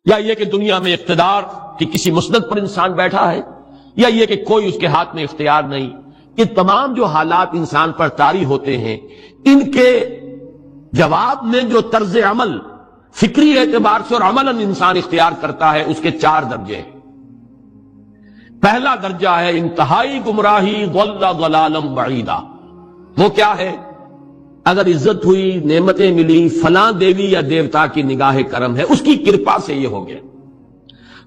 یا یہ کہ دنیا میں اقتدار کی کسی مسند پر انسان بیٹھا ہے، یا یہ کہ کوئی اس کے ہاتھ میں اختیار نہیں. یہ تمام جو حالات انسان پر طاری ہوتے ہیں، ان کے جواب میں جو طرز عمل فکری اعتبار سے اور عملاً انسان اختیار کرتا ہے، اس کے 4 درجے ہیں. پہلا درجہ ہے انتہائی گمراہی، ضل ضلالا بعیدا. وہ کیا ہے؟ اگر عزت ہوئی، نعمتیں ملی، فلاں دیوی یا دیوتا کی نگاہ کرم ہے، اس کی کرپا سے یہ ہو گیا.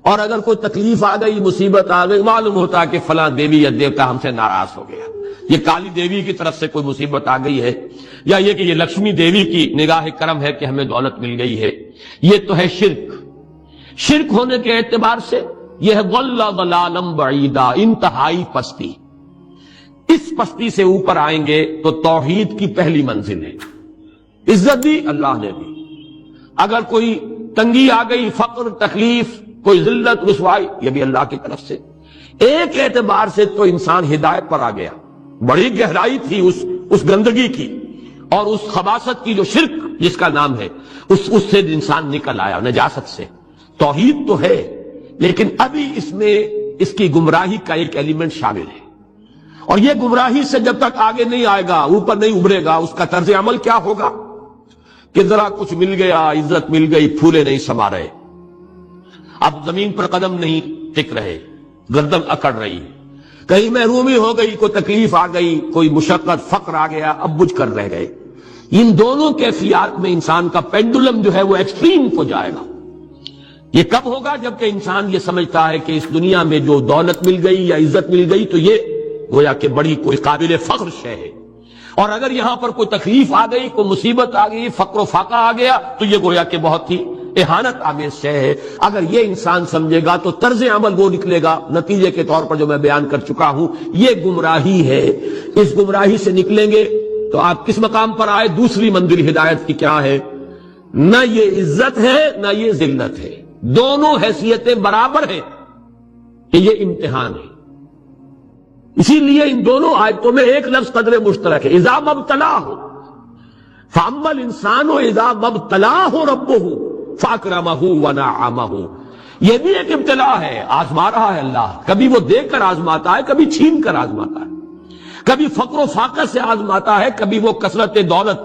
اور اگر کوئی تکلیف آ گئی، مصیبت آ گئی، معلوم ہوتا ہے کہ فلاں دیوی یا دیوتا ہم سے ناراض ہو گیا، یہ کالی دیوی کی طرف سے کوئی مصیبت آ گئی ہے، یا یہ کہ یہ لکشمی دیوی کی نگاہ کرم ہے کہ ہمیں دولت مل گئی ہے. یہ تو ہے شرک. شرک ہونے کے اعتبار سے یہ ہے ضل ضلالا بعیدا، انتہائی پستی. اس پستی سے اوپر آئیں گے تو توحید کی پہلی منزل ہے. عزت دی اللہ نے دی، اگر کوئی تنگی آ گئی، فقر، تکلیف، کوئی ذلت، رسوائی، یہ بھی اللہ کی طرف سے. ایک اعتبار سے تو انسان ہدایت پر آ گیا. بڑی گہرائی تھی اس گندگی کی اور اس خباثت کی جو شرک جس کا نام ہے، اس سے انسان نکل آیا، نجاست سے. توحید تو ہے لیکن ابھی اس میں اس کی گمراہی کا ایک ایلیمنٹ شامل ہے. اور یہ گمراہی سے جب تک آگے نہیں آئے گا، اوپر نہیں ابھرے گا، اس کا طرز عمل کیا ہوگا کہ ذرا کچھ مل گیا، عزت مل گئی، پھولے نہیں سما رہے، اب زمین پر قدم نہیں ٹک رہے، گردن اکڑ رہی، کہیں محرومی ہو گئی، کوئی تکلیف آ گئی، کوئی مشقت، فقر آ گیا، اب بجھ کر رہ گئے. ان دونوں کیفیات میں انسان کا پینڈولم جو ہے وہ ایکسٹریم کو جائے گا. یہ کب ہوگا؟ جبکہ انسان یہ سمجھتا ہے کہ اس دنیا میں جو دولت مل گئی یا عزت مل گئی تو یہ گویا کہ بڑی کوئی قابل فخر شے ہے، اور اگر یہاں پر کوئی تکلیف آ گئی، کوئی مصیبت آ گئی، فقر و فاقہ آ گیا تو یہ گویا کہ بہت ہی اہانت آمیز شے ہے. اگر یہ انسان سمجھے گا تو طرز عمل وہ نکلے گا نتیجے کے طور پر جو میں بیان کر چکا ہوں. یہ گمراہی ہے. اس گمراہی سے نکلیں گے تو آپ کس مقام پر آئے؟ دوسری منزل ہدایت کی کیا ہے؟ نہ یہ عزت ہے نہ یہ ذلت ہے، دونوں حیثیتیں برابر ہیں کہ یہ امتحان ہے. اسی لیے ان دونوں آیتوں میں ایک لفظ قدر مشترک ہے، اذا مبتلاہ فاما الانسان اذا مبتلاہ ربہ فاکرمہ ونعمہ. یہ بھی ایک ابتلا ہے، آزما رہا ہے اللہ. کبھی وہ دے کر آزماتا ہے، کبھی چھین کر آزماتا ہے، کبھی فقر و فاقہ سے آزماتا ہے، کبھی وہ کثرت دولت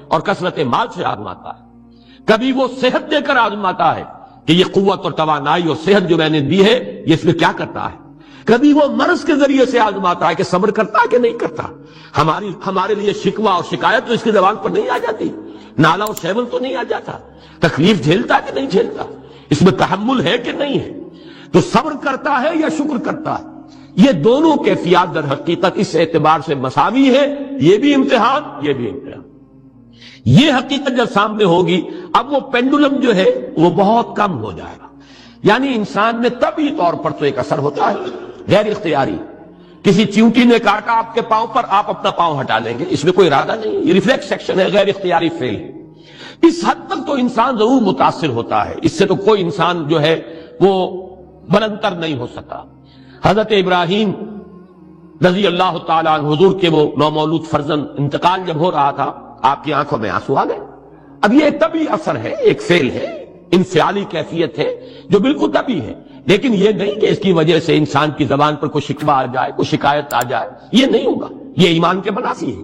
اور کثرت مال سے آزماتا ہے، کبھی وہ صحت دے کر آزماتا ہے کہ یہ قوت اور توانائی اور صحت جو میں نے دی ہے یہ اس میں کیا کرتا ہے، کبھی وہ مرض کے ذریعے سے آزماتا ہے کہ صبر کرتا ہے کہ نہیں کرتا. ہمارے لیے شکوہ اور شکایت تو اس کی زبان پر نہیں آ جاتی، نالا اور شیون تو نہیں آ جاتا، تکلیف جھیلتا کہ نہیں جھیلتا، اس میں تحمل ہے کہ نہیں ہے، تو صبر کرتا ہے یا شکر کرتا ہے. یہ دونوں کیفیات در حقیقت اس اعتبار سے مساوی ہے. یہ بھی امتحان، یہ بھی امتحان. یہ حقیقت جب سامنے ہوگی اب وہ پینڈولم جو ہے وہ بہت کم ہو جائے گا. یعنی انسان میں طبعی طور پر تو ایک اثر ہوتا ہے غیر اختیاری. کسی چیونٹی نے کاٹا آپ کے پاؤں پر، آپ اپنا پاؤں ہٹا لیں گے، اس میں کوئی ارادہ نہیں ہے، یہ ریفلیکس سیکشن ہے، غیر اختیاری فیل ہے. اس حد تک تو انسان ضرور متاثر ہوتا ہے، اس سے تو کوئی انسان جو ہے وہ بلندتر نہیں ہو سکا. حضرت ابراہیم رضی اللہ تعالیٰ عنہ، حضور کے وہ نومولود فرزند، انتقال جب ہو رہا تھا آپ کی آنکھوں میں آنسو آ گئے. اب یہ طبعی اثر ہے، ایک فعل ہے، انفعالی کیفیت ہے جو بالکل طبعی ہے، لیکن یہ نہیں کہ اس کی وجہ سے انسان کی زبان پر کوئی شکوہ آ جائے، کوئی شکایت آ جائے. یہ نہیں ہوگا، یہ ایمان کے منافی ہے.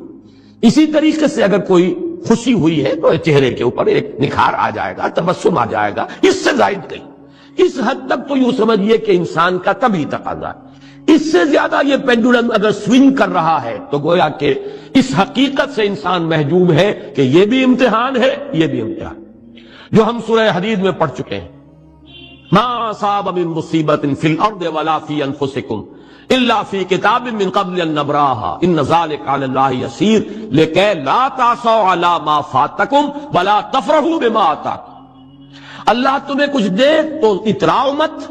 اسی طریقے سے اگر کوئی خوشی ہوئی ہے تو چہرے کے اوپر ایک نکھار آ جائے گا، تبسم آ جائے گا، اس سے زائد نہیں. اس حد تک تو یوں سمجھیے کہ انسان کا طبعی تقاضا ہے. اس سے زیادہ یہ پینڈولم اگر سوئنگ کر رہا ہے تو گویا کہ اس حقیقت سے انسان محجوب ہے کہ یہ بھی امتحان ہے، یہ بھی امتحان، جو ہم سورہ حدید میں پڑھ چکے ہیں. ما اصاب من مصیبت فی الارض ولا فی انفسکم الا فی کتاب من قبل ان نبراها ان ذلک علی اللہ یسیر لکی لا تعصوا علی ما فاتکم ولا تفرحوا بما آتاکم. اللہ تمہیں کچھ دے تو اتراؤ مت،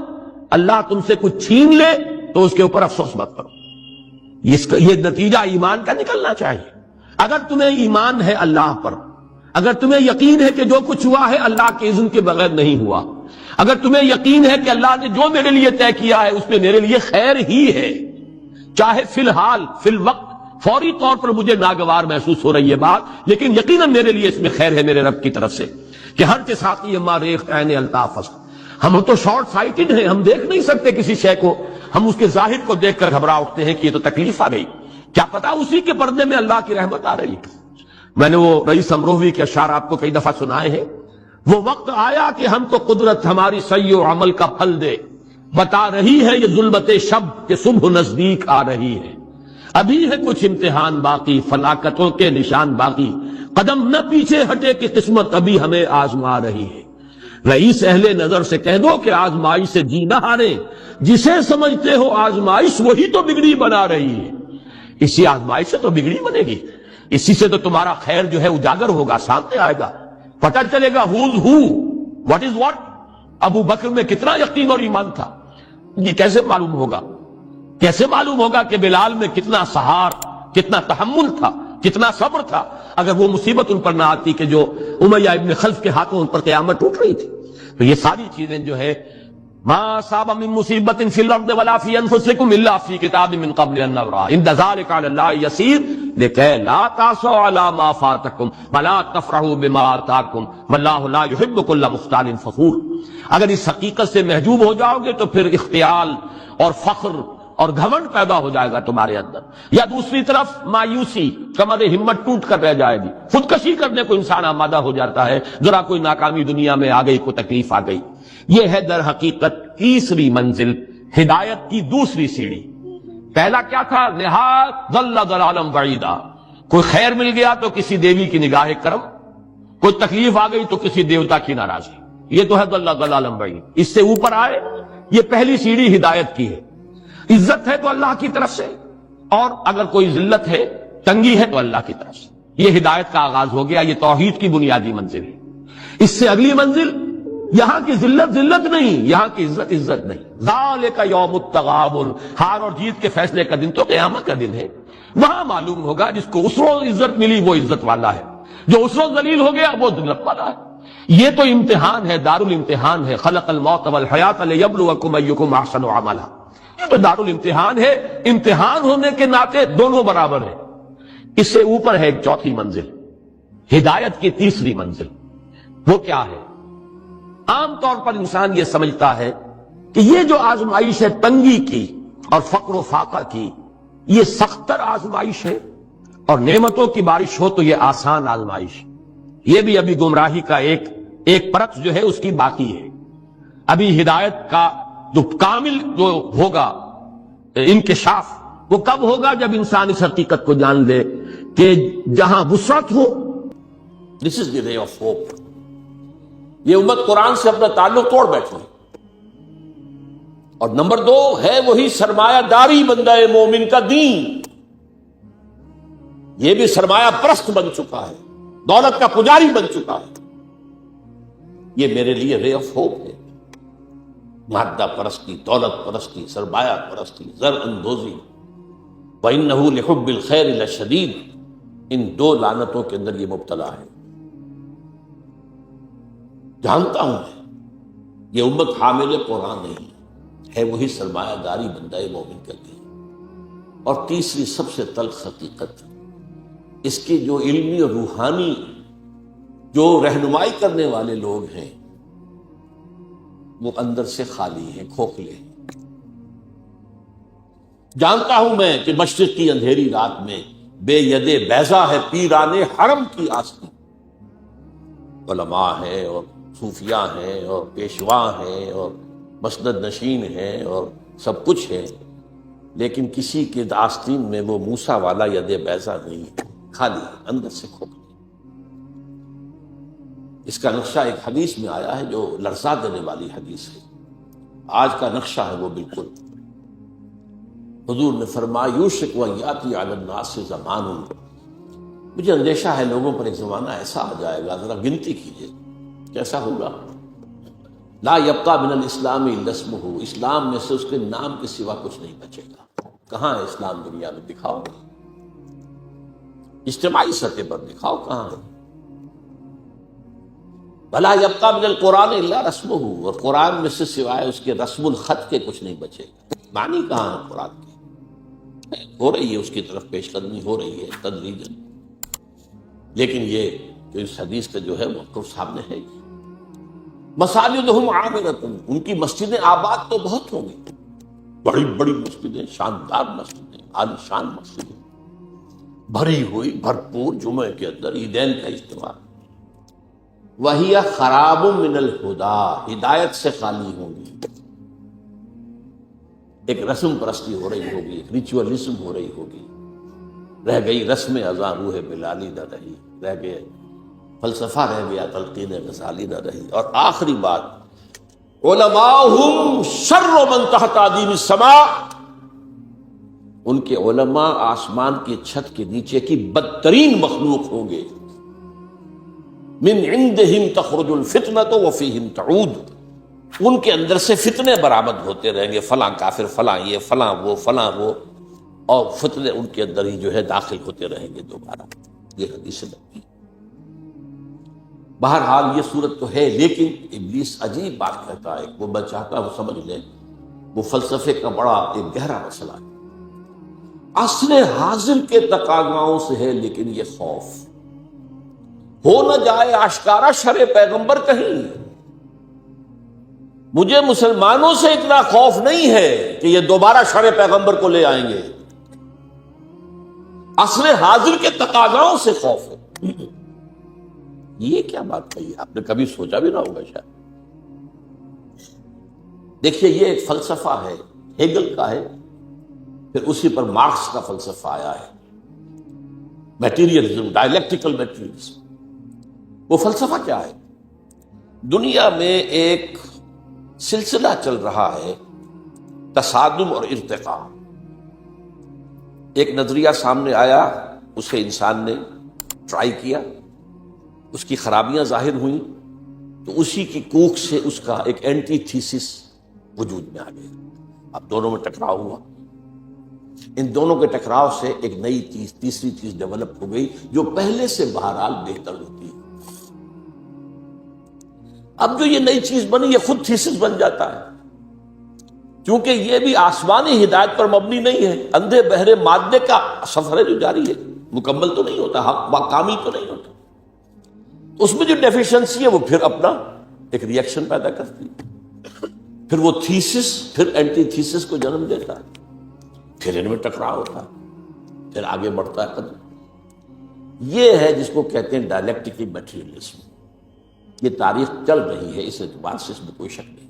اللہ تم سے کچھ چھین لے تو اس کے اوپر افسوس مت کرو. یہ نتیجہ ایمان کا نکلنا چاہیے. اگر تمہیں ایمان ہے اللہ پر، اگر تمہیں یقین ہے کہ جو کچھ ہوا ہے اللہ کے اذن کے بغیر نہیں ہوا، اگر تمہیں یقین ہے کہ اللہ نے جو میرے لیے طے کیا ہے اس میں میرے لیے خیر ہی ہے، چاہے فی الحال فی الوقت فوری طور پر مجھے ناگوار محسوس ہو رہی ہے بات، لیکن یقیناً میرے لیے اس میں خیر ہے میرے رب کی طرف سے کہ ہر کے ساتھ یہ ماریخ عین الطاف. ہم تو شارٹ سائٹڈ ہیں، ہم دیکھ نہیں سکتے کسی شے کو، ہم اس کے ظاہر کو دیکھ کر گھبرا اٹھتے ہیں کہ یہ تو تکلیف آ گئی، کیا پتا اسی کے پردے میں اللہ کی رحمت آ رہی ہے۔ میں نے وہ رئیس امروہوی کے اشعار آپ کو کئی دفعہ سنائے ہیں، وہ وقت آیا کہ ہم کو قدرت ہماری سعی و عمل کا پھل دے، بتا رہی ہے یہ ظلمت شب کہ صبح نزدیک آ رہی ہے، ابھی ہے کچھ امتحان باقی، فلاکتوں کے نشان باقی، قدم نہ پیچھے ہٹے کہ قسمت ابھی ہمیں آزما رہی ہے۔ رئیس اہل نظر سے کہہ دو کہ آزمائش سے جی نہ ہارے، جسے سمجھتے ہو آزمائش وہی تو بگڑی بنا رہی ہے۔ اسی آزمائش سے تو بگڑی بنے گی، اسی سے تو تمہارا خیر جو ہے اجاگر ہوگا، سامنے آئے گا، پتہ چلے گا who's who, what is what۔ ابو بکر میں کتنا یقین اور ایمان تھا، یہ کیسے معلوم ہوگا؟ کیسے معلوم ہوگا کہ بلال میں کتنا سہار، کتنا تحمل تھا، کتنا صبر تھا، اگر وہ مصیبت ان پر نہ آتی کہ جو امیہ ابن خلف کے ہاتھوں ان پر قیامت ٹوٹ رہی تھی۔ تو یہ ساری چیزیں جو ہے ما اصاب من مصیبت فی الارض ولا فی انفسکم الا فی کتاب من قبل ان نبرأ ان ذلک علی اللہ یسیر لکی لا تعصوا علی ما فاتکم ولا تفرحوا بما آتاکم واللہ لا یحب کل مختال فخور۔ اگر اس حقیقت سے محجوب ہو جاؤ گے تو پھر اختیال اور فخر اور گھمنڈ پیدا ہو جائے گا تمہارے اندر، یا دوسری طرف مایوسی، کمر ہمت ٹوٹ کر رہ جائے گی، خودکشی کرنے کو انسان آمادہ ہو جاتا ہے، ذرا کوئی ناکامی دنیا میں آ گئی، کوئی تکلیف آ گئی۔ یہ ہے در حقیقت تیسری منزل، ہدایت کی دوسری سیڑھی۔ پہلا کیا تھا؟ نہایت ضل ضلالا بعیدا، کوئی خیر مل گیا تو کسی دیوی کی نگاہ کرم، کوئی تکلیف آ گئی تو کسی دیوتا کی ناراضگی، یہ تو ہے ضل ضلالا بعید۔ اس سے اوپر آئے، یہ پہلی سیڑھی ہدایت کی ہے۔ عزت ہے تو اللہ کی طرف سے، اور اگر کوئی ذلت ہے، تنگی ہے تو اللہ کی طرف سے، یہ ہدایت کا آغاز ہو گیا، یہ توحید کی بنیادی منزل ہے۔ اس سے اگلی منزل، یہاں کی ذلت ذلت نہیں، یہاں کی عزت عزت نہیں۔ ذالک یوم التغابن، ہار اور جیت کے فیصلے کا دن تو قیامت کا دن ہے، وہاں معلوم ہوگا جس کو اس روز عزت ملی وہ عزت والا ہے، جو اس روز ذلیل ہو گیا وہ ذلت والا ہے۔ یہ تو امتحان ہے، دار الامتحان ہے، خلق الموت والحیات لیبلوکم ایکم احسن عملا، یہ تو دار الامتحان ہے، امتحان ہونے کے ناطے دونوں برابر ہیں۔ اس سے اوپر ہے ایک چوتھی منزل، ہدایت کی تیسری منزل۔ وہ کیا ہے؟ عام طور پر انسان یہ سمجھتا ہے کہ یہ جو آزمائش ہے تنگی کی اور فقر و فاقہ کی، یہ سختر آزمائش ہے، اور نعمتوں کی بارش ہو تو یہ آسان آزمائش۔ یہ بھی ابھی گمراہی کا ایک پرت جو ہے اس کی باقی ہے۔ ابھی ہدایت کا جو کامل جو ہوگا انکشاف، وہ کب ہوگا؟ جب انسان اس حقیقت کو جان لے کہ جہاں وسعت ہو، دس از دی رے آف ہوپ۔ یہ امت قرآن سے اپنا تعلق توڑ بیٹھی ہے، اور نمبر دو ہے وہی سرمایہ داری بندہ مومن کا دین، یہ بھی سرمایہ پرست بن چکا ہے، دولت کا پجاری بن چکا ہے۔ یہ میرے لیے رے آف ہوپ ہے۔ مادہ پرستی، دولت پرستی، سرمایہ پرستی، زر اندوزی، وَإِنَّهُ لِحُبِّ الْخَيْرِ لَشَدِيدٌ، ان دو لعنتوں کے اندر یہ مبتلا ہے۔ جانتا ہوں میں یہ امت حامل قرآن نہیں ہے وہی سرمایہ داری بندہ مومن کا دین۔ اور تیسری سب سے تلخ حقیقت، اس کی جو علمی اور روحانی جو رہنمائی کرنے والے لوگ ہیں وہ اندر سے خالی ہیں، کھوکھلے ہیں۔ جانتا ہوں میں کہ مشرق کی اندھیری رات میں بے ید بیضا ہے پیران حرم کی آستی، علماء ہیں اور صوفیاء ہیں اور پیشوا ہیں اور مسند نشین ہیں اور سب کچھ ہے، لیکن کسی کے آستین میں وہ موسیٰ والا ید بیضا نہیں ہے، خالی ہے، اندر سے کھوکھلے۔ اس کا نقشہ ایک حدیث میں آیا ہے جو لرزا دینے والی حدیث ہے، آج کا نقشہ ہے وہ بالکل۔ حضور نے فرمایا یوشک ویاتی علی الناس زمان، مجھے اندیشہ ہے لوگوں پر ایک زمانہ ایسا آ جائے گا، ذرا گنتی کیجئے کیسا ہوگا، لا یبقى من الاسلام الا اسمہ، اسلام میں سے اس کے نام کے سوا کچھ نہیں بچے گا۔ کہاں ہے اسلام دنیا میں؟ دکھاؤ، اجتماعی سطح پر دکھاؤ کہاں ہے۔ ولا یبقى من القرآن الا رسمہ، اور قرآن میں سے سوائے اس کے رسم الخط کے کچھ نہیں بچے گا۔ معنی کہاں ہے قرآن کی؟ ہو رہی ہے اس کی طرف پیش قدمی ہو رہی ہے تدریجاً، لیکن یہ جو اس حدیث کا جو ہے موقف سامنے ہے، مساجدہم عامرۃ، ان کی مسجدیں آباد تو بہت ہوں گی، بڑی بڑی مسجدیں، شاندار مسجدیں، عالیشان مسجدیں، بھری ہوئی بھرپور، جمعے کے اندر عیدین کا اجتماع، وہی خراب من الہدی، ہدایت سے خالی ہوں گی، ایک رسم پرستی ہو رہی ہوگی، ایک ریچولزم ہو رہی ہوگی، رہ گئی رسم ازاں روح بلالی نہ رہی، رہ گئے فلسفہ، رہ گیا تلقین غزالی نہ رہی، اور آخری بات علماءہم شر من تحت عدیم السماء، ان کے علماء آسمان کی چھت کے نیچے کی بدترین مخلوق ہوں گے، من عندہم تخرج الفتنۃ وفیہم تعود، ان کے اندر سے فتنے برآمد ہوتے رہیں گے، فلاں کافر، فلاں یہ، فلاں وہ، فلاں وہ، اور فتنے ان کے اندر ہی جو ہے داخل ہوتے رہیں گے دوبارہ، یہ حدیث نبوی۔ بہرحال یہ صورت تو ہے، لیکن ابلیس عجیب بات کہتا ہے، وہ میں چاہتا ہوں سمجھ لیں، وہ فلسفے کا بڑا ایک گہرا مسئلہ ہے، عصر حاضر کے تقاضاؤں سے ہے، لیکن یہ خوف ہو نہ جائے آشکارا شر پیغمبر کہیں، مجھے مسلمانوں سے اتنا خوف نہیں ہے کہ یہ دوبارہ شر پیغمبر کو لے آئیں گے، عصر حاضر کے تقاضاؤں سے خوف ہے۔ یہ کیا بات کہی ہے، آپ نے کبھی سوچا بھی نہ ہوگا شاید۔ دیکھیے یہ ایک فلسفہ ہے، ہیگل کا ہے، پھر اسی پر مارکس کا فلسفہ آیا ہے، میٹیریلزم، ڈائلیکٹیکل میٹیریلزم۔ وہ فلسفہ کیا ہے؟ دنیا میں ایک سلسلہ چل رہا ہے، تصادم اور ارتقاء۔ ایک نظریہ سامنے آیا، اسے انسان نے ٹرائی کیا، اس کی خرابیاں ظاہر ہوئیں، تو اسی کی کوکھ سے اس کا ایک اینٹی تھیسس وجود میں آ گیا، اب دونوں میں ٹکراؤ ہوا، ان دونوں کے ٹکراؤ سے ایک نئی چیز، تیسری چیز ڈیولپ ہو گئی، جو پہلے سے بہرحال بہتر ہوتی ہے۔ اب جو یہ نئی چیز بنی، یہ خود تھیسس بن جاتا ہے، کیونکہ یہ بھی آسمانی ہدایت پر مبنی نہیں ہے، اندھے بہرے مادے کا سفر ہے جو جاری ہے، مکمل تو نہیں ہوتا، حق کامل تو نہیں ہوتا، اس میں جو ڈیفیشنسی ہے وہ پھر اپنا ایک ریئیکشن پیدا کرتی ہے، پھر وہ تھیسس پھر اینٹی تھیسس کو جنم دیتا ہے، پھر ان میں ٹکراؤ ہوتا ہے، پھر آگے بڑھتا ہے قدم۔ یہ ہے جس کو کہتے ہیں ڈائلیکٹیکل میٹیریلزم۔ یہ تاریخ چل رہی ہے، اس اعتبار سے اس میں کوئی شک نہیں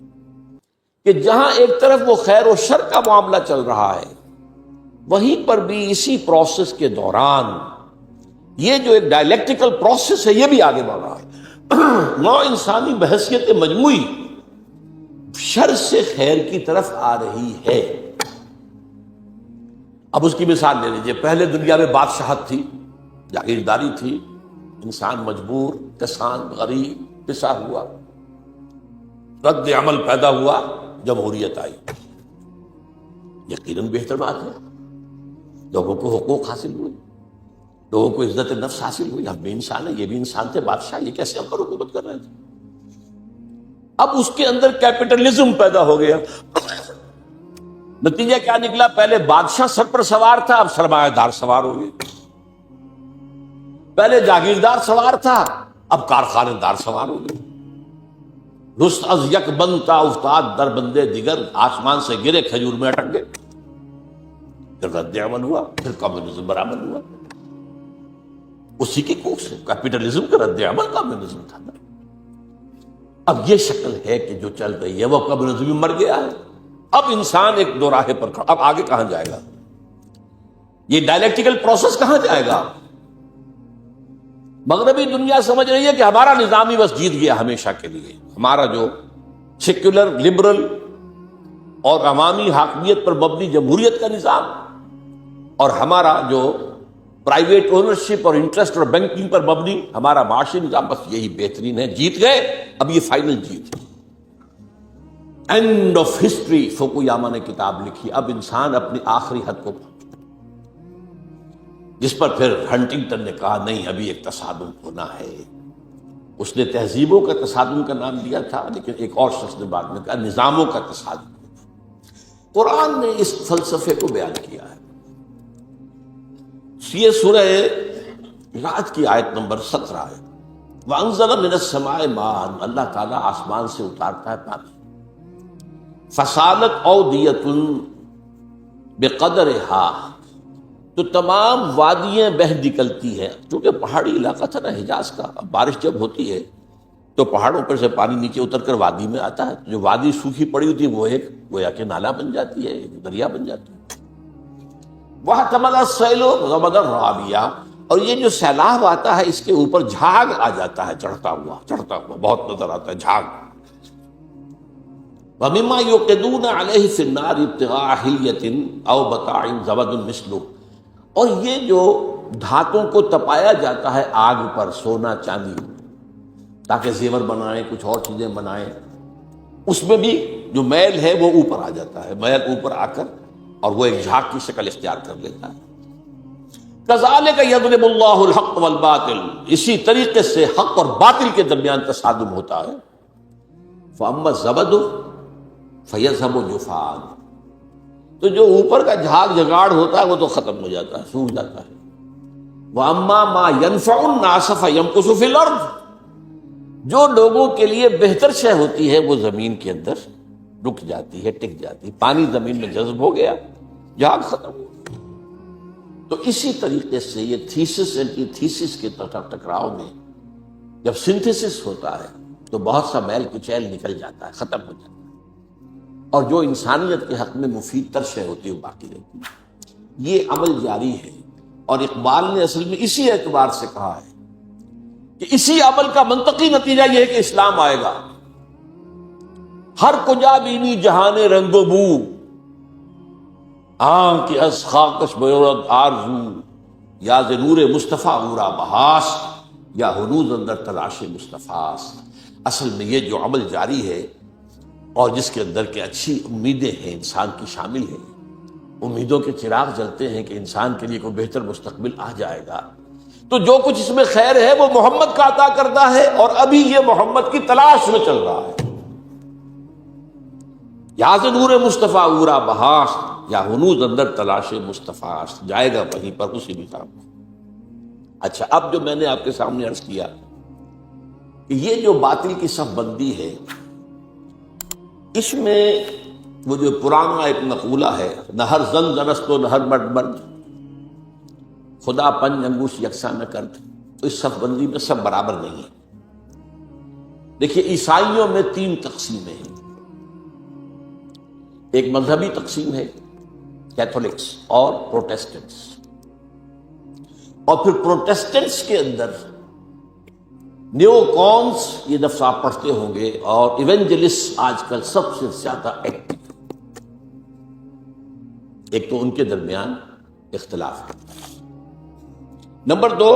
کہ جہاں ایک طرف وہ خیر و شر کا معاملہ چل رہا ہے، وہیں پر بھی اسی پروسیس کے دوران یہ جو ایک ڈائلیکٹیکل پروسیس ہے یہ بھی آگے بڑھ رہا ہے۔ نوع انسانی بحثیت مجموعی شر سے خیر کی طرف آ رہی ہے۔ اب اس کی مثال لے لیجیے، پہلے دنیا میں بادشاہت تھی، جاگیرداری تھی، انسان مجبور، کسان، غریب، پسا ہوا، رد عمل پیدا ہوا، جمہوریت آئی، یقیناً بہتر بات ہے، لوگوں کو حقوق حاصل ہوئے، لوگوں کو عزت نفس حاصل ہوئی، ہم بھی انسان ہیں، یہ بھی انسان تھے، بادشاہ یہ کیسے ہم پر حکومت کر رہے تھے؟ اب اس کے اندر کیپٹلزم پیدا ہو گیا، نتیجہ کیا نکلا؟ پہلے بادشاہ سر پر سوار تھا، اب سرمایہ دار سوار ہو گئے، پہلے جاگیردار سوار تھا، اب کارخانے دار سوار ہو گئے، رست از یک بنتا افتاد در بندے دیگر، آسمان سے گرے کھجور میں اٹک گئے، پھر رد عمل ہوا، پھر کمیونزم برآمد ہوا، اسی کی کوکھ سے کیپٹلزم کا رد عمل کمیونزم تھا نا۔ اب یہ شکل ہے کہ جو چل رہی ہے وہ کمیونزم مر گیا ہے، اب انسان ایک دو راہے پر کھڑا، اب آگے کہاں جائے گا؟ یہ ڈائلیکٹیکل پروسیس کہاں جائے گا؟ مغربی دنیا سمجھ رہی ہے کہ ہمارا نظام ہی بس جیت گیا ہمیشہ کے لیے، ہمارا جو سیکولر، لبرل اور عوامی حاکمیت پر مبنی جمہوریت کا نظام، اور ہمارا جو پرائیویٹ اونرشپ اور انٹرسٹ اور بینکنگ پر مبنی ہمارا معاشی نظام، بس یہی بہترین ہے، جیت گئے، اب یہ فائنل جیت ہے، اینڈ آف ہسٹری۔ فوکویاما نے کتاب لکھی، اب انسان اپنی آخری حد کو پہنچا، جس پر پھر ہنٹنگٹن نے کہا نہیں، ابھی ایک تصادم ہونا ہے۔ اس نے تہذیبوں کا تصادم کا نام دیا تھا، لیکن ایک اور شخص نے بعد میں کہا نظاموں کا تصادم۔ قرآن نے اس فلسفے کو بیان کیا ہے۔ یہ سورہ رعد کی آیت نمبر 17 ہے، وانزل من السماء ماء، اللہ تعالیٰ آسمان سے اتارتا ہے پانی. فسالت اودیۃ بقدرها، تو تمام وادیاں بہہ نکلتی ہیں. چونکہ پہاڑی علاقہ تھا نا حجاز کا، اب بارش جب ہوتی ہے تو پہاڑوں پر سے پانی نیچے اتر کر وادی میں آتا ہے. جو وادی سوکھی پڑی ہوتی ہے وہ ایک گویا کہ نالا بن جاتی ہے، ایک دریا بن جاتی ہے. وَاحْتَمَلَ السَّيْلُ زَبَدًا رَّابِيًا، اور یہ جو سیلاب آتا ہے اس کے اوپر جھاگ آ جاتا ہے، چڑھتا ہوا بہت نظر آتا ہے جھاگ. وَمِمَّا يُوقِدُونَ عَلَيْهِ فِي النَّارِ ابْتِغَاءَ حِلْيَةٍ أَوْ مَتَاعٍ زَبَدٌ مِثْلُهُ، اور یہ جو دھاتوں کو تپایا جاتا ہے آگ پر، سونا چاندی، تاکہ زیور بنائیں، کچھ اور چیزیں بنائیں، اس میں بھی جو میل ہے وہ اوپر آ جاتا ہے. میل اوپر آ کر اور وہ ایک جھاگ کی شکل اختیار کر لیتا ہے. كَذَلِكَ يَضْرِبُ اللَّهُ الْحَقَّ وَالْبَاطِلَ، اسی طریقے سے حق اور باطل کے درمیان تصادم ہوتا ہے. فَأَمَّا الزَّبَدُ فَيَذْهَبُ جُفَاءً، تو جو اوپر کا جھاگ جگاڑ ہوتا ہے وہ تو ختم ہو جاتا ہے، سوکھ جاتا ہے. وَأَمَّا مَا يَنْفَعُ النَّاسَ فَيَمْكُثُ فِي الْأَرْضِ، جو لوگوں کے لیے بہتر شے ہوتی ہے وہ زمین کے اندر رک جاتی ہے، ٹک جاتی ہے. پانی زمین میں جذب ہو گیا، جھاگ ختم ہو گیا. تو اسی طریقے سے یہ تھیسس اینٹی تھیسس کے ٹکراؤ میں جب سنتھسس ہوتا ہے تو بہت سا میل کچیل نکل جاتا ہے، ختم ہو جاتا ہے، اور جو انسانیت کے حق میں مفید تر شے ہوتی ہے وہ باقی رہتی ہے. یہ عمل جاری ہے. اور اقبال نے اصل میں اسی اعتبار سے کہا ہے کہ اسی عمل کا منطقی نتیجہ یہ ہے کہ اسلام آئے گا. ہر کجا بینی جہان رنگ و بو، آنکھ از خاکش بیورد آرزو، یا ز نور مصطفیٰ اورا بہاس، یا ہنوز اندر تلاش مصطفیٰ. اصل میں یہ جو عمل جاری ہے اور جس کے اندر کے اچھی امیدیں ہیں انسان کی شامل ہیں، امیدوں کے چراغ جلتے ہیں کہ انسان کے لیے کوئی بہتر مستقبل آ جائے گا، تو جو کچھ اس میں خیر ہے وہ محمد کا عطا کردہ ہے، اور ابھی یہ محمد کی تلاش میں چل رہا ہے. یا ز نور مصطفیٰ اورا بہاس، یا ہنوز اندر تلاش مصطفیٰ، جائے گا وہیں پر اسی نظام. اچھا، اب جو میں نے آپ کے سامنے عرض کیا کہ یہ جو باطل کی صف بندی ہے، اس میں وہ جو پرانا ایک مقولہ ہے، نہ ہر زن زنست و نہ ہر مرد مرد، خدا پنج انگوش یکساں نہ کرد، تو اس صف بندی میں سب برابر نہیں ہے. دیکھیے، عیسائیوں میں 3 تقسیمیں ہیں. ایک مذہبی تقسیم ہے، کیتھولکس اور پروٹیسٹنٹس، اور پھر پروٹیسٹنٹس کے اندر نیو کونس، یہ لفظ آپ پڑھتے ہوں گے، اور ایونجلسٹ آج کل سب سے زیادہ ایکٹیو. ایک تو ان کے درمیان اختلاف ہے. Number 2،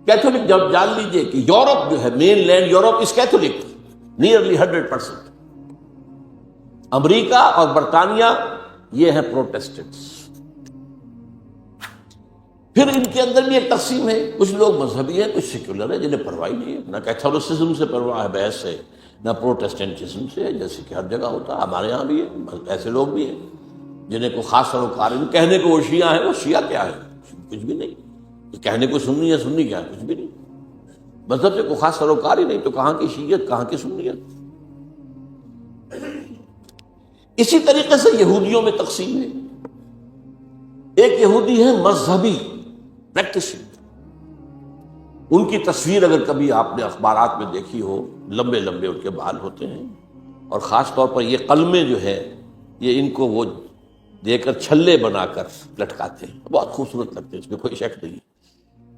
Catholic. جب جان لیجئے کہ یورپ جو ہے، mainland Europe is Catholic nearly 100%. امریکہ اور برطانیہ یہ ہیں پروٹیسٹنٹس. پھر ان کے اندر بھی ایک تقسیم ہے، کچھ لوگ مذہبی ہیں، کچھ سیکولر ہیں، جنہیں پرواہ نہیں ہے، نہ کیتھولسزم سے پرواہ ہے بحث سے، نہ پروٹیسٹنٹزم سے، جیسے کہ ہر جگہ ہوتا ہے. ہمارے یہاں بھی ہے ایسے لوگ بھی ہیں جنہیں کو خاص سروکار نہیں. کہنے کو وہ شیعہ ہیں، وہ شیعہ کیا ہے؟ کچھ بھی نہیں. کہنے کو سنی ہے، سنی کیا ہے؟ کچھ بھی نہیں. مذہب سے کوئی خاص سروکار ہی نہیں، تو کہاں کی شیعت، کہاں کی سنیت. اسی طریقے سے یہودیوں میں تقسیم ہے. ایک یہودی ہے مذہبی، پریکٹسنگ. ان کی تصویر اگر کبھی آپ نے اخبارات میں دیکھی ہو، لمبے لمبے ان کے بال ہوتے ہیں، اور خاص طور پر یہ قلمیں جو ہے یہ ان کو وہ دے کر چھلے بنا کر لٹکاتے ہیں، بہت خوبصورت لگتے ہیں، اس میں کوئی شک نہیں.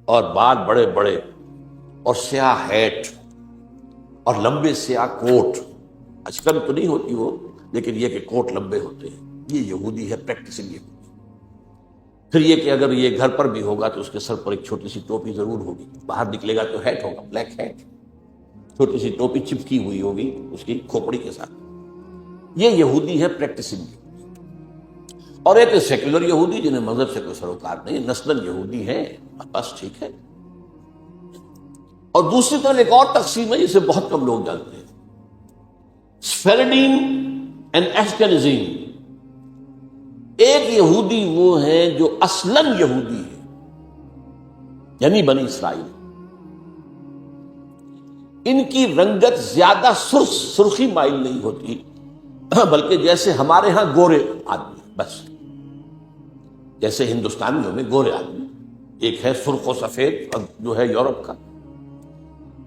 اور بال بڑے بڑے، اور سیاہ ہیٹ، اور لمبے سیاہ کوٹ. آج کل تو نہیں ہوتی وہ، لیکن یہ کہ کوٹ لمبے ہوتے ہیں. یہ یہودی ہے، پریکٹسنگ یہودی. پھر یہ کہ اگر یہ گھر پر بھی ہوگا تو اس کے سر پر ایک چھوٹی سی ٹوپی ضرور ہوگی. باہر نکلے گا تو ہیٹ ہوگا، بلیک ہیٹ، چھوٹی سی ٹوپی چپکی ہوئی ہوگی اس کی کھوپڑی کے ساتھ. یہ یہودی ہے، پریکٹسنگ. اور ایک سیکولر یہودی جنہیں مذہب سے کوئی سروکار نہیں، نسلاً یہودی ہیں، بس ٹھیک ہے. اور دوسری طرف ایک اور تقسیم ہے جسے بہت کم لوگ جانتے ہیں، سفیرڈین اینڈ ایشکنزیم. ایک یہودی وہ ہیں جو اصلاً یہودی ہے، یعنی بنی اسرائیل، ان کی رنگت زیادہ سرخی مائل نہیں ہوتی، بلکہ جیسے ہمارے ہاں گورے آدمی، بس جیسے ہندوستانیوں میں گورے آدمی، ایک ہے سرخ و سفید جو ہے یورپ کا،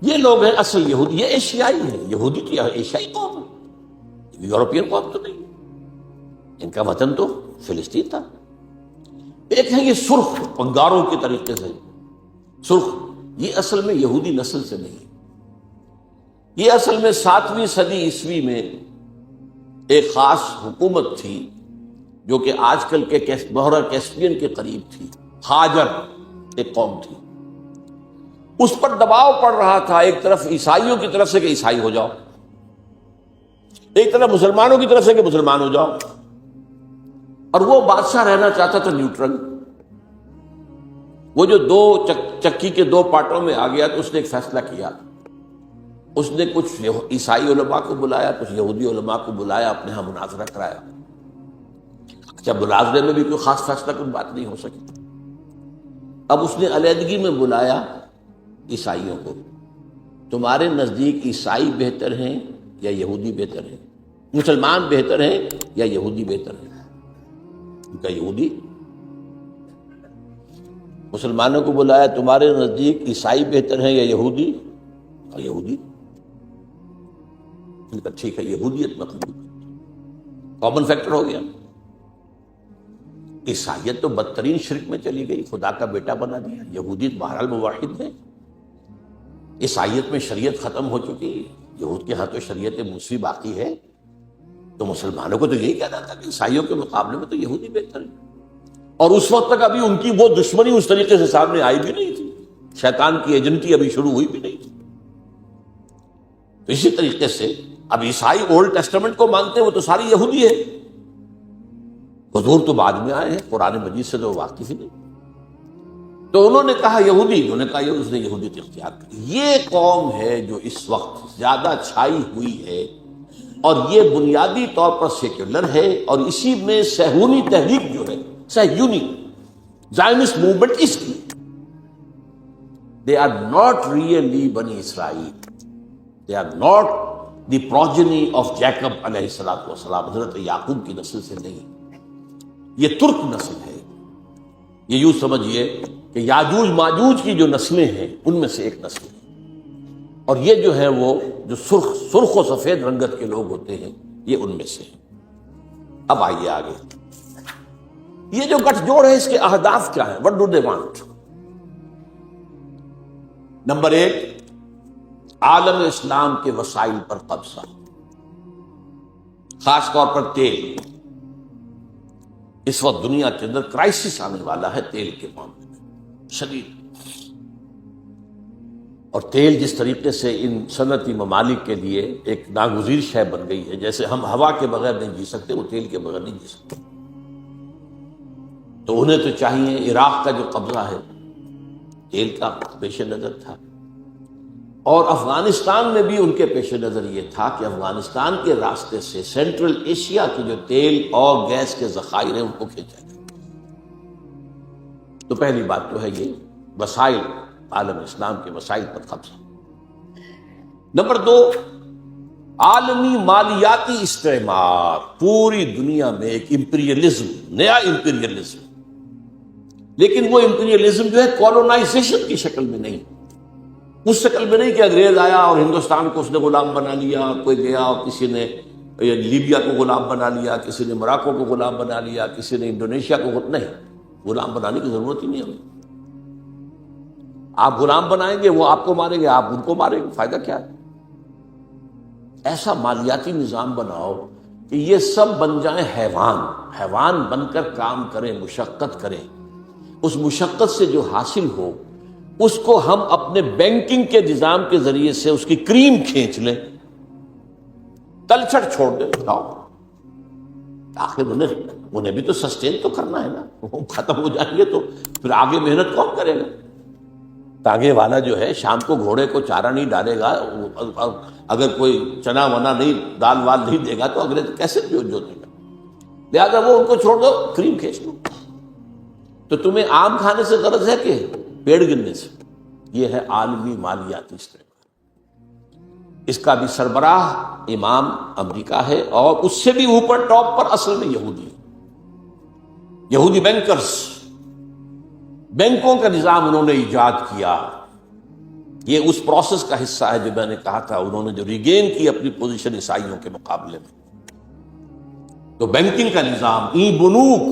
یہ لوگ ہیں اصل یہودی، یہ ایشیائی ہیں، یہودی تو ایشیائی قوم ہے، یورپین قوم تو نہیں، ان کا وطن تو فلسطین تھا۔ ایک ہے یہ سرخ پنگاروں کے طریقے سے سرخ، یہ اصل میں یہودی نسل سے نہیں، یہ اصل میں 7ویں صدی عیسوی میں ایک خاص حکومت تھی جو کہ آج کل کے بحیرہ کیسپیئن کے قریب تھی، ہاجر ایک قوم تھی، اس پر دباؤ پڑ رہا تھا ایک طرف عیسائیوں کی طرف سے کہ عیسائی ہو جاؤ، ایک طرف مسلمانوں کی طرف سے کہ مسلمان ہو جاؤ، اور وہ بادشاہ رہنا چاہتا تھا نیوٹرل۔ وہ جو دو چکی کے دو پارٹوں میں آ گیا تو اس نے ایک فیصلہ کیا، اس نے کچھ عیسائی علماء کو بلایا، کچھ یہودی علماء کو بلایا، اپنے ہاں مناظرہ کرایا۔ اچھا، مناظرے میں بھی کوئی خاص فیصلہ کوئی بات نہیں ہو سکی، اب اس نے علیحدگی میں بلایا عیسائیوں کو، تمہارے نزدیک عیسائی بہتر ہیں یا یہودی بہتر ہیں؟ مسلمان بہتر ہیں یا یہودی بہتر ہیں؟ ان کا یہودی مسلمانوں کو بلایا، تمہارے نزدیک عیسائی بہتر ہیں یا یہودی؟ اور یہودی ان کا ٹھیک ہے، یہودیت مقبول، کامن فیکٹر ہو گیا۔ عیسائیت تو بدترین شرک میں چلی گئی، خدا کا بیٹا بنا دیا، یہودیت بہرحال موحد ہے، عیسائیت میں شریعت ختم ہو چکی، یہود کے ہاں تو شریعت موسوی باقی ہے، تو مسلمانوں کو تو یہی کہنا تھا کہ عیسائیوں کے مقابلے میں تو یہودی بہتر ہے، اور اس وقت تک ابھی ان کی وہ دشمنی اس طریقے سے سامنے آئی بھی نہیں تھی، شیطان کی ایجنٹی ابھی شروع ہوئی بھی نہیں تھی۔ تو اسی طریقے سے اب عیسائی اولڈ ٹیسٹمنٹ کو مانتے ہیں، وہ تو ساری یہودی ہے، حضور تو بعد میں آئے ہیں، قرآن مجید سے تو واقف ہی نہیں، تو انہوں نے کہا یہودی، انہوں نے کہا یہ، اس نے یہودیت اختیار کی۔ یہ قوم ہے جو اس وقت زیادہ چھائی ہوئی ہے، اور یہ بنیادی طور پر سیکولر ہے، اور اسی میں صہیونی تحریک جو ہے، صہیونی زائنسٹ موومنٹ، اس کی they are not really بنی اسرائیل، they are not the progeny of Jacob علیہ السلام، حضرت یعقوب کی نسل سے نہیں، یہ ترک نسل ہے، یہ یوں سمجھیے کہ یاجوج ماجوج کی جو نسلیں ہیں ان میں سے ایک نسل ہے، اور یہ جو ہے وہ جو سرخ و سفید رنگت کے لوگ ہوتے ہیں یہ ان میں سے ہیں۔ اب آئیے آگے، یہ جو گٹھ جوڑ ہے اس کے اہداف کیا ہیں؟ what do they want؟ Number 1، عالم اسلام کے وسائل پر قبضہ، خاص طور پر تیل۔ اس وقت دنیا کے اندر کرائسس آنے والا ہے تیل کے معاملے میں، شدید، اور تیل جس طریقے سے ان صنعتی ممالک کے لیے ایک ناگزیر شے بن گئی ہے، جیسے ہم ہوا کے بغیر نہیں جی سکتے، وہ تیل کے بغیر نہیں جی سکتے، تو انہیں تو چاہیے۔ عراق کا جو قبضہ ہے تیل کا پیش نظر تھا، اور افغانستان میں بھی ان کے پیش نظر یہ تھا کہ افغانستان کے راستے سے سینٹرل ایشیا کی جو تیل اور گیس کے ذخائر ہیں ان کو کھینچا جائے۔ تو پہلی بات تو ہے یہ وسائل، عالم اسلام کے وسائل پر قبضہ۔ نمبر 2، عالمی مالیاتی استعمار، پوری دنیا میں ایک امپیریلزم، نیا امپیریلزم، لیکن وہ امپیریلزم جو ہے کولونائزیشن کی شکل میں نہیں، اس شکل میں نہیں کہ انگریز آیا اور ہندوستان کو اس نے غلام بنا لیا، کوئی گیا اور کسی نے لیبیا کو غلام بنا لیا، کسی نے موراکو کو غلام بنا لیا، کسی نے انڈونیشیا کو، نہیں، غلام بنانے کی ضرورت ہی نہیں ہے۔ آپ غلام بنائیں گے، وہ آپ کو ماریں گے، آپ ان کو ماریں گے، فائدہ کیا ہے؟ ایسا مالیاتی نظام بناؤ کہ یہ سب بن جائیں حیوان بن کر کام کریں، مشقت کریں، اس مشقت سے جو حاصل ہو اس کو ہم اپنے بینکنگ کے نظام کے ذریعے سے اس کی کریم کھینچ لیں، تلچھٹ چھوڑ دیں، اٹھاؤ۔ آخر انہیں بھی تو سسٹین تو کرنا ہے نا، وہ ختم ہو جائیں گے تو پھر آگے محنت کون کرے گا؟ تاگے والا جو ہے شام کو گھوڑے کو چارہ نہیں ڈالے گا، اگر کوئی چنا ونا نہیں، دال وال نہیں دے گا تو اگلے کیسے جو دے گا؟ لہٰذا وہ ان کو چھوڑ دو، کریم کھینچ دو۔ تو تمہیں آم کھانے سے غرض ہے کہ پیڑ گرنے سے؟ یہ ہے عالمی مالیاتی استعمار۔ اس کا بھی سربراہ امام امریکہ ہے، اور اس سے بھی اوپر ٹاپ پر اصل میں یہودی بینکرز، بینکوں کا نظام انہوں نے ایجاد کیا۔ یہ اس پروسیس کا حصہ ہے جو میں نے کہا تھا، انہوں نے جو ریگین کی اپنی پوزیشن عیسائیوں کے مقابلے میں۔ تو بینکنگ کا نظام، این بنوک،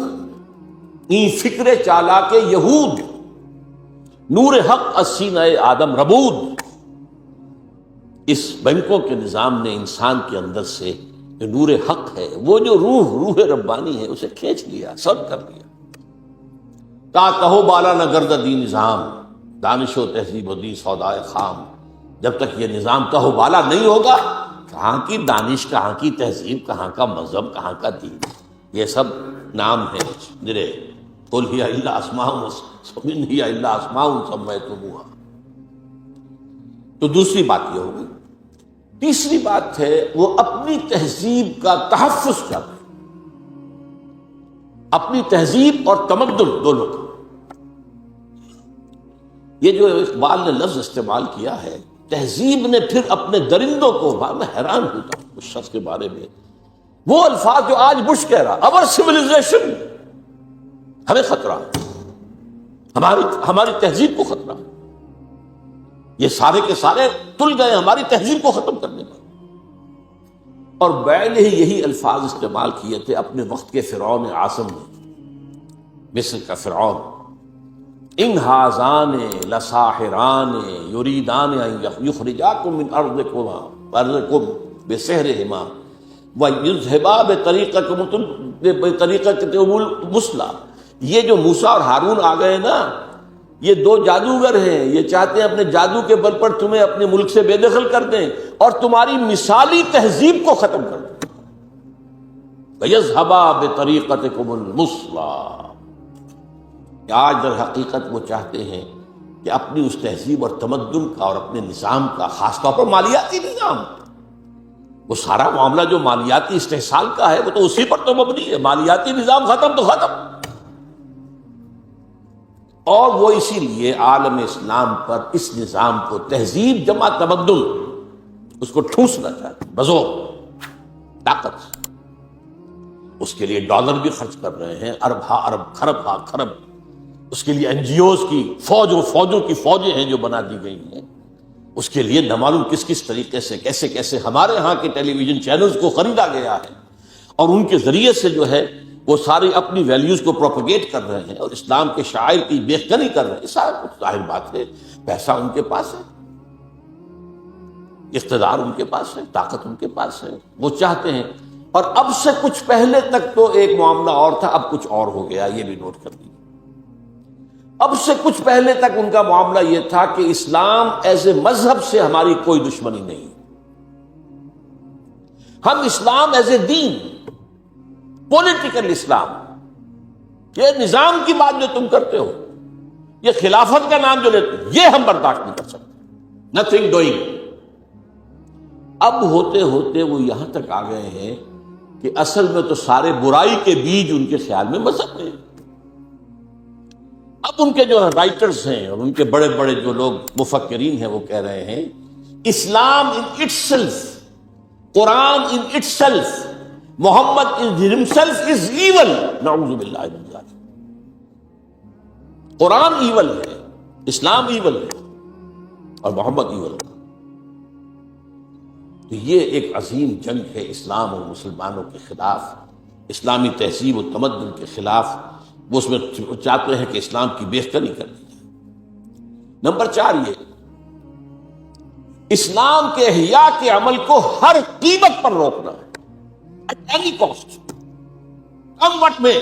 این فکر چالاک یہود، نور حق السینہ آدم ربود، اس بینکوں کے نظام نے انسان کے اندر سے جو نور حق ہے، وہ جو روح ربانی ہے، اسے کھینچ لیا، سرد کر لیا۔ تا کہو بالا نہ گرد دی نظام، دانش و تہذیب و دی سودائے خام۔ جب تک یہ نظام کہو بالا نہیں ہوگا، کہاں کی دانش، کہاں کی تہذیب، کہاں کا مذہب، کہاں کا دین، یہ سب نام ہے میرے۔ قل ہی الا اسماء ان ہی الا اسماء سمیتموہا۔ تو دوسری بات یہ ہوگی۔ تیسری بات ہے وہ اپنی تہذیب کا تحفظ کرتے، اپنی تہذیب اور تمدن دونوں کا۔ یہ جو اقبال نے لفظ استعمال کیا ہے تہذیب نے، پھر اپنے درندوں کو، میں حیران ہوتا ہوں اس شخص کے بارے میں، وہ الفاظ جو آج بش کہہ رہا، اور سویلائزیشن، ہمیں خطرہ، ہماری تہذیب کو خطرہ، یہ سارے کے سارے تل گئے ہماری تہذیب کو ختم کرنے پر۔ اور بیل ہی یہی الفاظ استعمال کیے تھے اپنے وقت کے فرعون اعظم نے، مصر کا فرعون، ان ہذان لساحران یریدان ان یخرجاکم من ارضکم بسحرہما ویذھبا بطریقتکم المثلی۔ یہ جو موسیٰ اور ہارون آ گئے نا، یہ دو جادوگر ہیں، یہ چاہتے ہیں اپنے جادو کے بل پر تمہیں اپنے ملک سے بے دخل کر دیں اور تمہاری مثالی تہذیب کو ختم کر دیں۔ وَيَذْهَبَا بِطَرِيقَتِكُمُ الْمُثْلَىٰ۔ آج در حقیقت وہ چاہتے ہیں کہ اپنی اس تہذیب اور تمدن کا اور اپنے نظام کا، خاص طور پر مالیاتی نظام، وہ سارا معاملہ جو مالیاتی استحصال کا ہے وہ تو اسی پر تو مبنی ہے۔ مالیاتی نظام ختم تو ختم، اور وہ اسی لیے عالم اسلام پر اس نظام کو، تہذیب جمع تمدن، اس کو ٹھوسنا چاہتے ہیں بزور طاقت۔ اس کے لیے ڈالر بھی خرچ کر رہے ہیں، ارب ہا ارب، کھرب ہا کھرب۔ اس کے لیے این جی اوز کی فوجوں کی فوجیں ہیں جو بنا دی گئی ہیں۔ اس کے لیے نہ معلوم کس کس طریقے سے، کیسے کیسے ہمارے ہاں کے ٹیلی ویژن چینلز کو خریدا گیا ہے، اور ان کے ذریعے سے جو ہے وہ ساری اپنی ویلیوز کو پروپیگیٹ کر رہے ہیں اور اسلام کے شعائر کی بیخبری کر رہے ہیں۔ سارا کچھ ظاہر بات ہے، پیسہ ان کے پاس ہے، اقتدار ان کے پاس ہے، طاقت ان کے پاس ہے، وہ چاہتے ہیں۔ اور اب سے کچھ پہلے تک تو ایک معاملہ اور تھا، اب کچھ اور ہو گیا، یہ بھی نوٹ کر لیجیے۔ اب سے کچھ پہلے تک ان کا معاملہ یہ تھا کہ اسلام ایز اے مذہب سے ہماری کوئی دشمنی نہیں، ہم اسلام as a then, political Islam, یہ نظام کی بات جو تم کرتے ہو، یہ خلافت کا نام جو لیتے ہو، یہ ہم برداشت نہیں کر سکتے، نتھنگ ڈوئنگ۔ اب ہوتے ہوتے وہ یہاں تک آ گئے ہیں کہ اصل میں تو سارے برائی کے بیج ان کے خیال میں مذہب ہیں۔ اب ان کے جو رائٹرز ہیں اور ان کے بڑے بڑے جو لوگ مفکرین ہیں وہ کہہ رہے ہیں Islam in itself, Quran in itself, Muhammad himself is evil, نعوذ باللہ من ذلک۔ قرآن ایول ہے، اسلام ایول ہے، اور محمد ایول ہے۔ تو یہ ایک عظیم جنگ ہے اسلام اور مسلمانوں کے خلاف، اسلامی تہذیب و تمدن کے خلاف۔ وہ اس میں چاہتے ہیں کہ اسلام کی بےخبری کر دی جائے۔ نمبر 4 یہ اسلام کے احیاء کے عمل کو ہر قیمت پر روکنا ہے، ایٹ اینی کاسٹ، کم وٹ میں،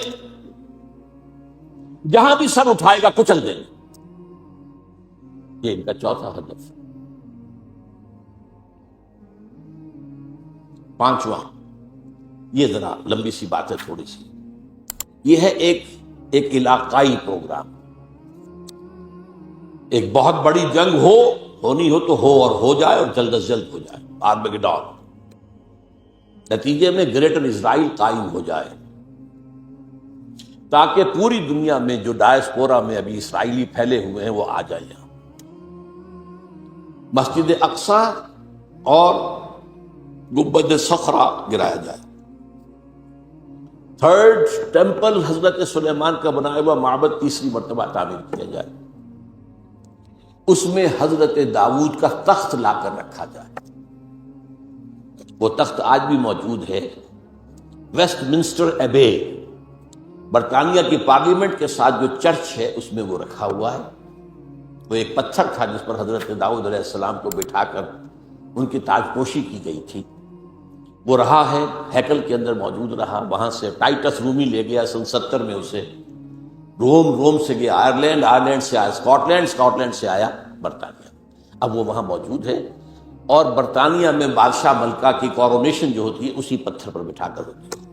جہاں بھی سر اٹھائے گا کچل دیں۔ یہ ان کا چوتھا ہدف۔ 5واں، یہ ذرا لمبی سی بات ہے تھوڑی سی، یہ ہے ایک علاقائی پروگرام۔ ایک بہت بڑی جنگ ہونی ہو تو ہو، اور ہو جائے اور جلد از جلد ہو جائے، آرمیگیڈون، نتیجے میں گریٹر اسرائیل قائم ہو جائے، تاکہ پوری دنیا میں جو ڈائسپورا میں ابھی اسرائیلی پھیلے ہوئے ہیں وہ آ جائیں یہاں۔ مسجد اقصی اور گنبد صخرہ گرایا جائے۔ تھرڈ ٹیمپل حضرت سلیمان کا بنایا ہوا معبد تیسری مرتبہ تعمیر کیا جائے، اس میں حضرت داؤد کا تخت لا کر رکھا جائے۔ وہ تخت آج بھی موجود ہے، ویسٹ منسٹر ایبے، برطانیہ کی پارلیمنٹ کے ساتھ جو چرچ ہے اس میں وہ رکھا ہوا ہے۔ وہ ایک پتھر تھا جس پر حضرت داؤد علیہ السلام کو بٹھا کر ان کی تاج پوشی کی گئی تھی، وہ رہا ہے، ہیکل کے اندر موجود رہا۔ وہاں سے ٹائٹس رومی لے گیا سن 70 میں اسے، روم سے گیا آئرلینڈ سے آیا اسکاٹ لینڈ سے آیا برطانیہ، اب وہ وہاں موجود ہے۔ اور برطانیہ میں بادشاہ ملکہ کی کورونیشن جو ہوتی ہے اسی پتھر پر بٹھا کر ہوتی ہے۔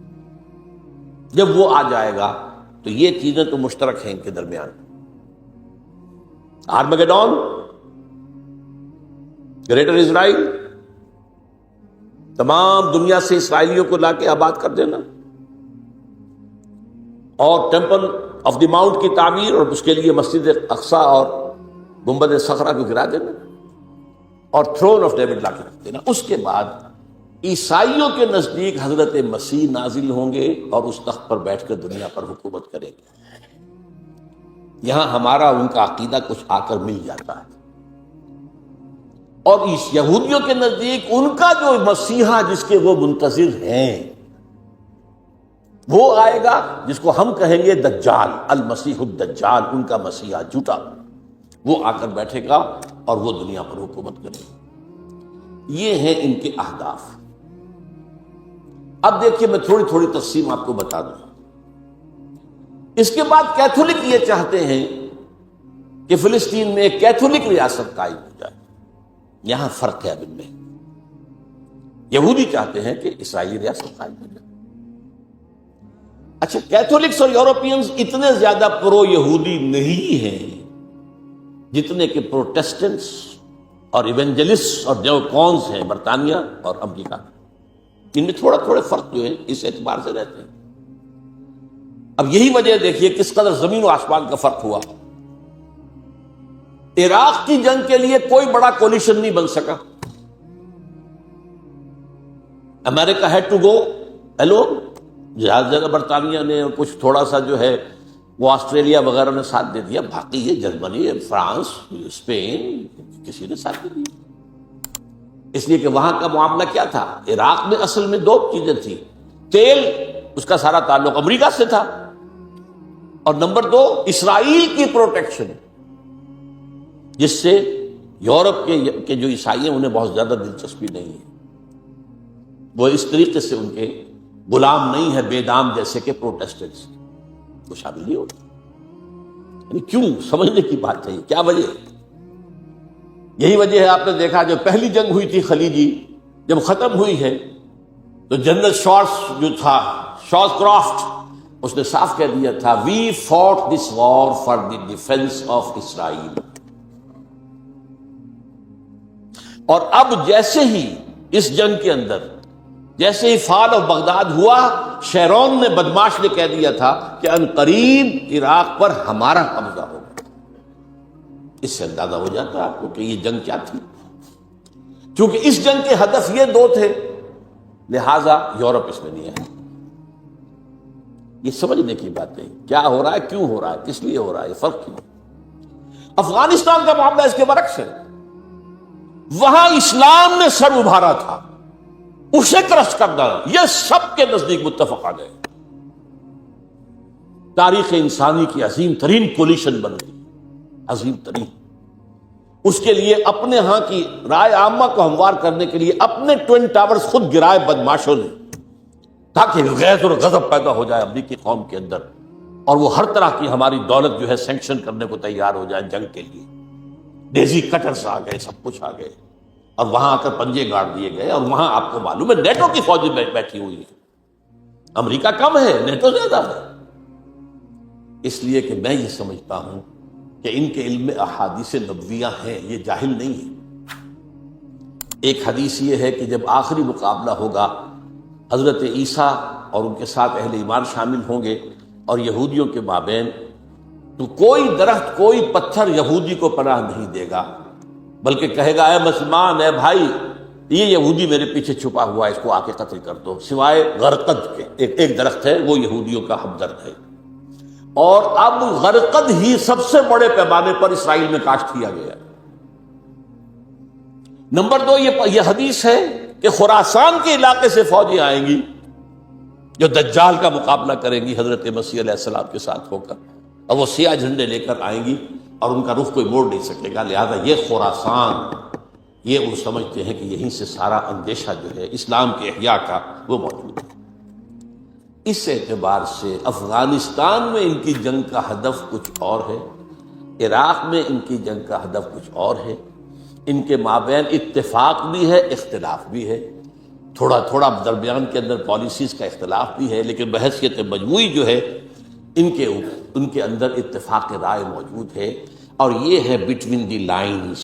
جب وہ آ جائے گا تو یہ چیزیں تو مشترک ہیں ان کے درمیان۔ آرمگیڈون، گریٹر اسرائیل، تمام دنیا سے اسرائیلیوں کو لا کے آباد کر دینا، اور ٹیمپل آف دی ماؤنٹ کی تعمیر اور اس کے لیے مسجد اقصی اور گنبد صخرہ کو گرا دینا، اور تھرون آف ڈیوڈ لا کے رکھ دینا۔ اس کے بعد عیسائیوں کے نزدیک حضرت مسیح نازل ہوں گے اور اس تخت پر بیٹھ کر دنیا پر حکومت کریں گے۔ یہاں ہمارا ان کا عقیدہ کچھ آ کر مل جاتا ہے، اور اس یہودیوں کے نزدیک ان کا جو مسیحا جس کے وہ منتظر ہیں وہ آئے گا، جس کو ہم کہیں گے دجال، المسیح الدجال، ان کا مسیحا جھوٹا، وہ آ کر بیٹھے گا اور وہ دنیا پر حکومت کرے گا۔ یہ ہیں ان کے اہداف۔ اب دیکھیے میں تھوڑی تھوڑی تقسیم آپ کو بتا دوں۔ اس کے بعد کیتھولک یہ چاہتے ہیں کہ فلسطین میں ایک کیتھولک ریاست قائم ہو جائے، یہاں فرق ہے اب ان میں۔ یہودی چاہتے ہیں کہ اسرائیلی ریاست قائم ہو جائے۔ اچھا، کیتھولکس اور یورپینز اتنے زیادہ پرو یہودی نہیں ہیں جتنے کہ پروٹیسٹنٹس اور ایونجلسٹ اور نیوکونز ہیں برطانیہ اور امریکہ۔ ان میں تھوڑے فرق جو ہے اس اعتبار سے رہتے ہیں۔ اب یہی وجہ دیکھیے کس قدر زمین و آسمان کا فرق ہوا۔ عراق کی جنگ کے لیے کوئی بڑا کولیشن نہیں بن سکا، امریکہ ہیڈ ٹو گو الون، زیادہ زیادہ برطانیہ نے کچھ تھوڑا سا جو ہے وہ آسٹریلیا وغیرہ نے ساتھ دے دیا، باقی یہ جرمنی، فرانس، اسپین، کسی نے ساتھ نہیں دیا۔ اس لیے کہ وہاں کا معاملہ کیا تھا، عراق میں اصل میں دو چیزیں تھیں، تیل، اس کا سارا تعلق امریکہ سے تھا، اور نمبر 2 اسرائیل کی پروٹیکشن، جس سے یورپ کے جو عیسائی ہیں انہیں بہت زیادہ دلچسپی نہیں ہے، وہ اس طریقے سے ان کے غلام نہیں ہے بے دام جیسے کہ پروٹیسٹنٹس، وہ شامل نہیں ہوتے۔ یعنی کیوں، سمجھنے کی بات ہے، کیا وجہ ہے؟ یہی وجہ ہے، آپ نے دیکھا جو پہلی جنگ ہوئی تھی خلیجی، جب ختم ہوئی ہے تو جنرل شارس کرافٹ اس نے صاف کہہ دیا تھا، we fought this war for the defence of Israel. اور اب جیسے ہی اس جنگ کے اندر جیسے ہی فال آف بغداد ہوا، شیرون نے بدماش نے کہہ دیا تھا کہ ان قریب عراق پر ہمارا قبضہ ہوگا۔ اس سے اندازہ ہو جاتا ہے آپ کو کہ یہ جنگ کیا تھی، چونکہ اس جنگ کے ہدف یہ 2 تھے، لہذا یورپ اس میں نہیں ہے۔ یہ سمجھنے کی بات ہے، کیا ہو رہا ہے، کیوں ہو رہا ہے، کس لیے ہو رہا ہے، یہ فرق کیوں۔ افغانستان کا معاملہ اس کے برعکس ہے، وہاں اسلام نے سر ابھارا تھا، اسے کرس کرنا، یہ سب کے نزدیک متفق آ گئے۔ تاریخ انسانی کی عظیم ترین کولیشن بن گئی، عظیم ترین۔ اس کے لیے اپنے ہاں کی رائے عامہ کو ہموار کرنے کے لیے اپنے ٹوئن ٹاورز خود گرائے بدماشوں نے، تاکہ غیظ اور غضب پیدا ہو جائے امریکی قوم کے اندر، اور وہ ہر طرح کی ہماری دولت جو ہے سینکشن کرنے کو تیار ہو جائے جنگ کے لیے۔ ڈیزی کٹرز آ گئے، سب کچھ آ گئے، اور وہاں آ کر پنجے گاڑ دیے گئے۔ اور وہاں آپ کو معلوم ہے نیٹو کی فوجیں بیٹھی ہوئی ہیں، امریکہ کم ہے، نیٹو زیادہ ہے۔ اس لیے کہ میں یہ سمجھتا ہوں کہ ان کے علم میں احادیث نبویہ ہیں، یہ جاہل نہیں ہے۔ ایک حدیث یہ ہے کہ جب آخری مقابلہ ہوگا، حضرت عیسیٰ اور ان کے ساتھ اہل ایمان شامل ہوں گے اور یہودیوں کے مابین، تو کوئی درخت، کوئی پتھر یہودی کو پناہ نہیں دے گا، بلکہ کہے گا اے مسلمان، اے بھائی، یہ یہودی میرے پیچھے چھپا ہوا ہے، اس کو آ کے قتل کر دو، سوائے غرقد کے، ایک درخت ہے وہ یہودیوں کا ہمدرد ہے، اور اب غرقد ہی سب سے بڑے پیمانے پر اسرائیل میں کاشت کیا گیا۔ نمبر 2، یہ حدیث ہے کہ خراسان کے علاقے سے فوجیں آئیں گی جو دجال کا مقابلہ کریں گی حضرت مسیح علیہ السلام کے ساتھ ہو کر، اور وہ سیاہ جھنڈے لے کر آئیں گی اور ان کا رخ کوئی موڑ نہیں سکے گا، لہذا یہ خراسان، یہ وہ سمجھتے ہیں کہ یہیں سے سارا اندیشہ جو ہے اسلام کے احیاء کا وہ موجود ہے۔ اس اعتبار سے افغانستان میں ان کی جنگ کا ہدف کچھ اور ہے، عراق میں ان کی جنگ کا ہدف کچھ اور ہے، ان کے مابین اتفاق بھی ہے، اختلاف بھی ہے، تھوڑا تھوڑا درمیان کے اندر پالیسیز کا اختلاف بھی ہے، لیکن بحیثیت مجموعی جو ہے ان کے اندر اتفاق رائے موجود ہے، اور یہ ہے بٹوین دی لائنز،